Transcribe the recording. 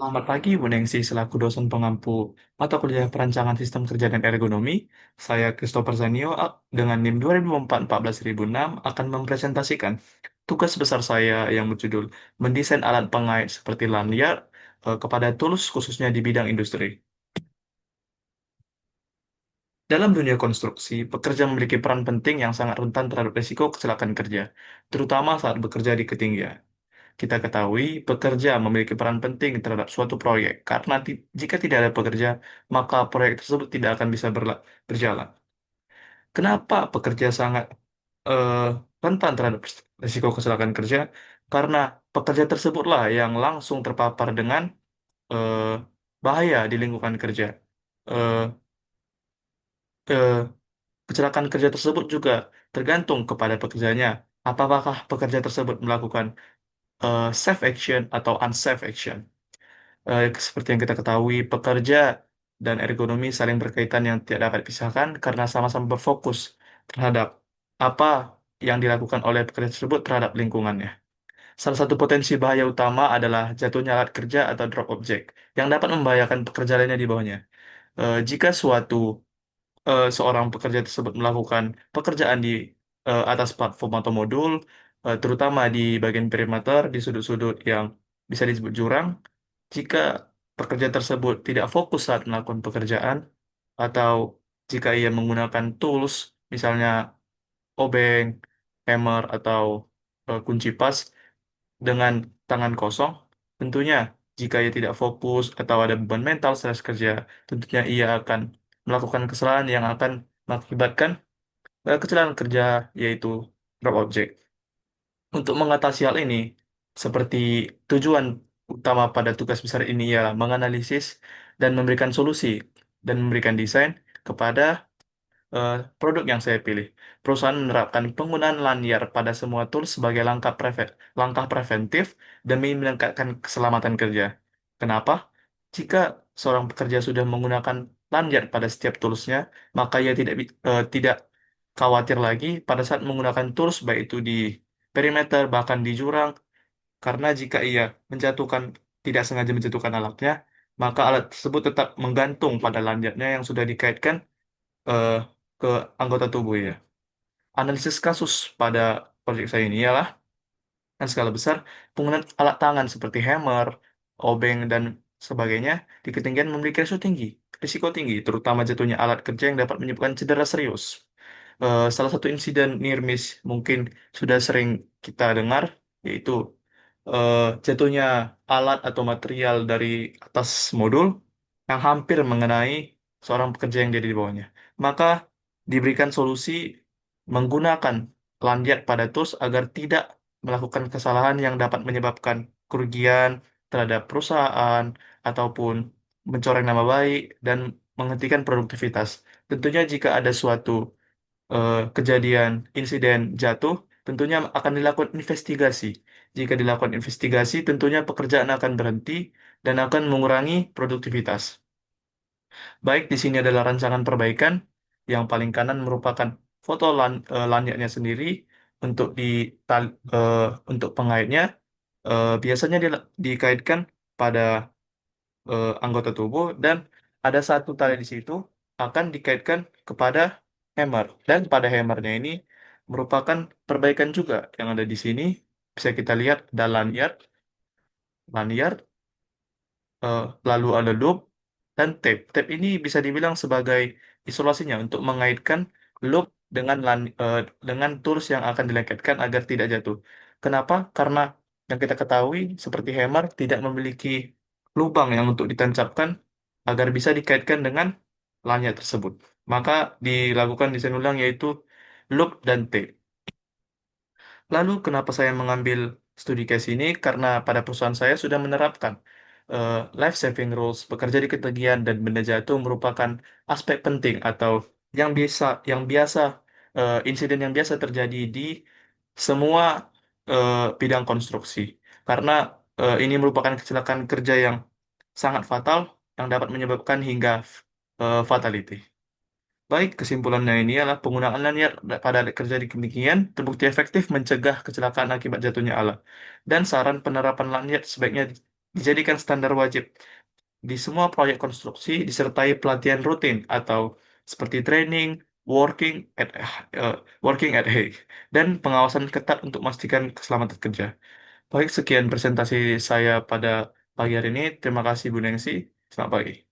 Selamat pagi, Bu Nengsi, selaku dosen pengampu mata kuliah Perancangan Sistem Kerja dan Ergonomi. Saya Christopher Zanio dengan NIM 2004-14006 akan mempresentasikan tugas besar saya yang berjudul mendesain alat pengait seperti lanyard kepada tools khususnya di bidang industri. Dalam dunia konstruksi, pekerja memiliki peran penting yang sangat rentan terhadap risiko kecelakaan kerja, terutama saat bekerja di ketinggian. Kita ketahui pekerja memiliki peran penting terhadap suatu proyek, karena jika tidak ada pekerja, maka proyek tersebut tidak akan bisa berjalan. Kenapa pekerja sangat eh, rentan terhadap risiko kecelakaan kerja? Karena pekerja tersebutlah yang langsung terpapar dengan eh, bahaya di lingkungan kerja. Eh, eh, Kecelakaan kerja tersebut juga tergantung kepada pekerjanya. Apakah pekerja tersebut melakukan safe action atau unsafe action? Seperti yang kita ketahui, pekerja dan ergonomi saling berkaitan yang tidak dapat dipisahkan karena sama-sama berfokus terhadap apa yang dilakukan oleh pekerja tersebut terhadap lingkungannya. Salah satu potensi bahaya utama adalah jatuhnya alat kerja atau drop object yang dapat membahayakan pekerja lainnya di bawahnya. Jika seorang pekerja tersebut melakukan pekerjaan di atas platform atau modul, terutama di bagian perimeter, di sudut-sudut yang bisa disebut jurang, jika pekerja tersebut tidak fokus saat melakukan pekerjaan, atau jika ia menggunakan tools, misalnya obeng, hammer, atau kunci pas dengan tangan kosong, tentunya jika ia tidak fokus atau ada beban mental stres kerja, tentunya ia akan melakukan kesalahan yang akan mengakibatkan kecelakaan kerja, yaitu drop object. Untuk mengatasi hal ini, seperti tujuan utama pada tugas besar ini ialah menganalisis dan memberikan solusi dan memberikan desain kepada produk yang saya pilih. Perusahaan menerapkan penggunaan lanyard pada semua tools sebagai langkah preventif demi meningkatkan keselamatan kerja. Kenapa? Jika seorang pekerja sudah menggunakan lanyard pada setiap toolsnya, maka ia tidak khawatir lagi pada saat menggunakan tools, baik itu di perimeter, bahkan di jurang, karena jika ia tidak sengaja menjatuhkan alatnya, maka alat tersebut tetap menggantung pada lanyardnya yang sudah dikaitkan eh, ke anggota tubuh ya. Analisis kasus pada proyek saya ini ialah dan skala besar penggunaan alat tangan seperti hammer, obeng dan sebagainya di ketinggian memiliki risiko tinggi, terutama jatuhnya alat kerja yang dapat menyebabkan cedera serius. Salah satu insiden near miss mungkin sudah sering kita dengar, yaitu jatuhnya alat atau material dari atas modul yang hampir mengenai seorang pekerja yang ada di bawahnya. Maka diberikan solusi menggunakan lanyard pada tools agar tidak melakukan kesalahan yang dapat menyebabkan kerugian terhadap perusahaan ataupun mencoreng nama baik dan menghentikan produktivitas. Tentunya jika ada suatu kejadian insiden jatuh, tentunya akan dilakukan investigasi. Jika dilakukan investigasi, tentunya pekerjaan akan berhenti dan akan mengurangi produktivitas. Baik, di sini adalah rancangan perbaikan. Yang paling kanan merupakan foto lanyardnya sendiri untuk untuk pengaitnya. Biasanya dikaitkan pada anggota tubuh dan ada satu tali di situ akan dikaitkan kepada hammer, dan pada hammernya ini merupakan perbaikan juga yang ada di sini. Bisa kita lihat ada lanyard, lalu ada loop dan tape. Tape ini bisa dibilang sebagai isolasinya untuk mengaitkan loop dengan tools yang akan dilekatkan agar tidak jatuh. Kenapa? Karena yang kita ketahui seperti hammer tidak memiliki lubang yang untuk ditancapkan agar bisa dikaitkan dengan lanyard tersebut. Maka dilakukan desain ulang yaitu loop dan tape. Lalu kenapa saya mengambil studi case ini? Karena pada perusahaan saya sudah menerapkan life saving rules, bekerja di ketinggian dan benda jatuh merupakan aspek penting atau yang biasa insiden yang biasa terjadi di semua bidang konstruksi. Karena ini merupakan kecelakaan kerja yang sangat fatal yang dapat menyebabkan hingga fatality. Baik, kesimpulannya ini adalah penggunaan lanyard pada alat kerja di ketinggian terbukti efektif mencegah kecelakaan akibat jatuhnya alat. Dan saran penerapan lanyard sebaiknya dijadikan standar wajib. Di semua proyek konstruksi disertai pelatihan rutin atau seperti training, working at eh, working at height, dan pengawasan ketat untuk memastikan keselamatan kerja. Baik, sekian presentasi saya pada pagi hari ini. Terima kasih Bu Nengsi. Selamat pagi.